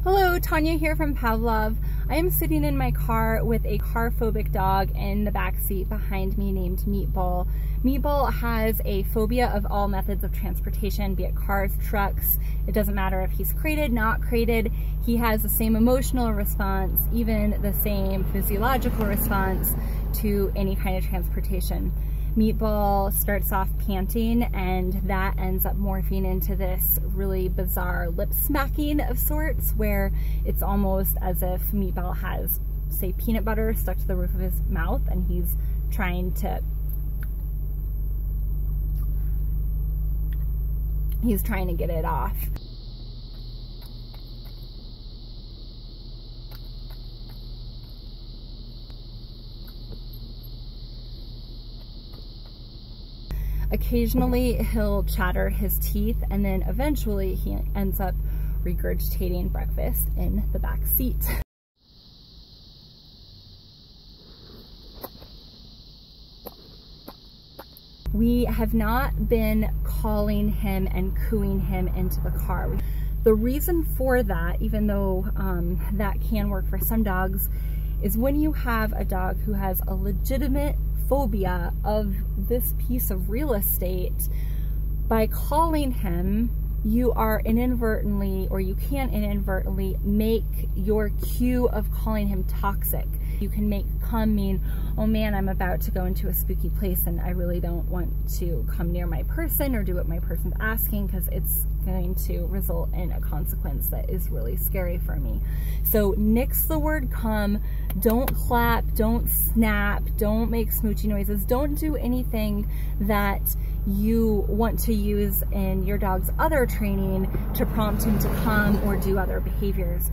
Hello, Tanya here from Pavlov. I am sitting in my car with a car-phobic dog in the back seat behind me named Meatball. Meatball has a phobia of all methods of transportation, be it cars, trucks. It doesn't matter if he's crated, not crated. He has the same emotional response, even the same physiological response to any kind of transportation. Meatball starts off panting, and that ends up morphing into this really bizarre lip smacking of sorts, where it's almost as if Meatball has, say, peanut butter stuck to the roof of his mouth and he's trying to get it off. Occasionally he'll chatter his teeth, and then eventually he ends up regurgitating breakfast in the back seat. We have not been calling him and cooing him into the car. The reason for that, even though that can work for some dogs, is when you have a dog who has a legitimate phobia of this piece of real estate, by calling him, you are inadvertently, or you can inadvertently, make your cue of calling him toxic. You can make come mean, oh man, I'm about to go into a spooky place and I really don't want to come near my person or do what my person's asking, because it's going to result in a consequence that is really scary for me. So nix the word come. Don't clap, don't snap, don't make smoochy noises, don't do anything that you want to use in your dog's other training to prompt him to come or do other behaviors.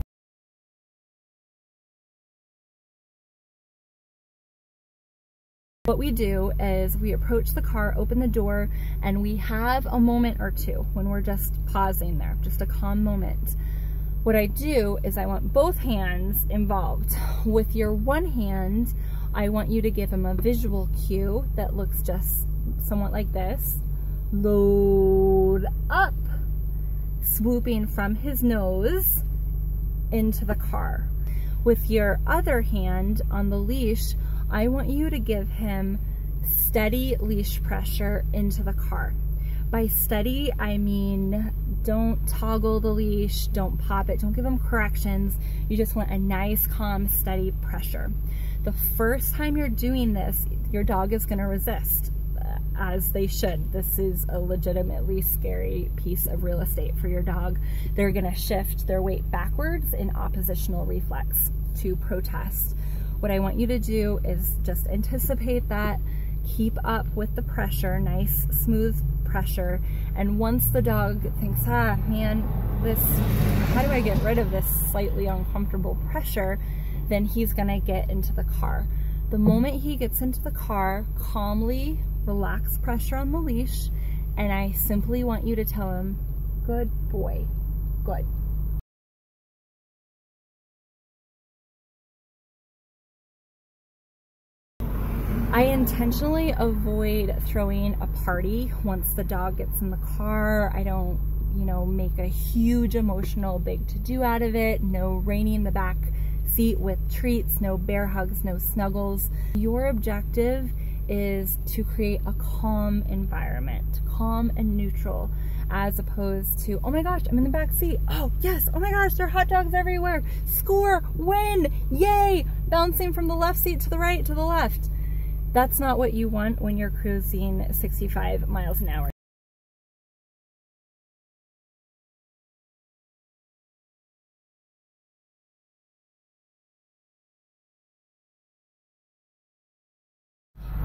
What we do is we approach the car, open the door, and we have a moment or two when we're just pausing there, just a calm moment. What I do is I want both hands involved. With your one hand, I want you to give him a visual cue that looks just somewhat like this. Load up, swooping from his nose into the car. With your other hand on the leash, I want you to give him steady leash pressure into the car. By steady, I mean don't toggle the leash, don't pop it, don't give him corrections. You just want a nice, calm, steady pressure. The first time you're doing this, your dog is going to resist, as they should. This is a legitimately scary piece of real estate for your dog. They're going to shift their weight backwards in oppositional reflex to protest. What I want you to do is just anticipate that, keep up with the pressure, nice smooth pressure, and once the dog thinks, ah man, how do I get rid of this slightly uncomfortable pressure, then he's gonna get into the car. The moment he gets into the car, calmly relax pressure on the leash, and I simply want you to tell him, good boy, good. I intentionally avoid throwing a party once the dog gets in the car. I don't, make a huge emotional big to-do out of it. No raining the back seat with treats, no bear hugs, no snuggles. Your objective is to create a calm environment, calm and neutral, as opposed to, oh my gosh, I'm in the back seat. Oh yes, oh my gosh, there are hot dogs everywhere. Score, win, yay, bouncing from the left seat to the right, to the left. That's not what you want when you're cruising 65 miles an hour.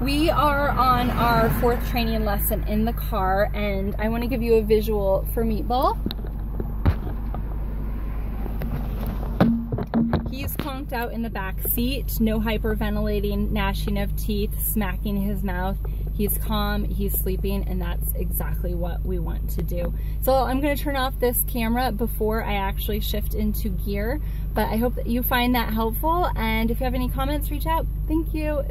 We are on our 4th training lesson in the car, and I want to give you a visual for Meatball. He's conked out in the back seat, no hyperventilating, gnashing of teeth, smacking his mouth. He's calm, he's sleeping, and that's exactly what we want to do. So I'm going to turn off this camera before I actually shift into gear, but I hope that you find that helpful, and if you have any comments, reach out. Thank you.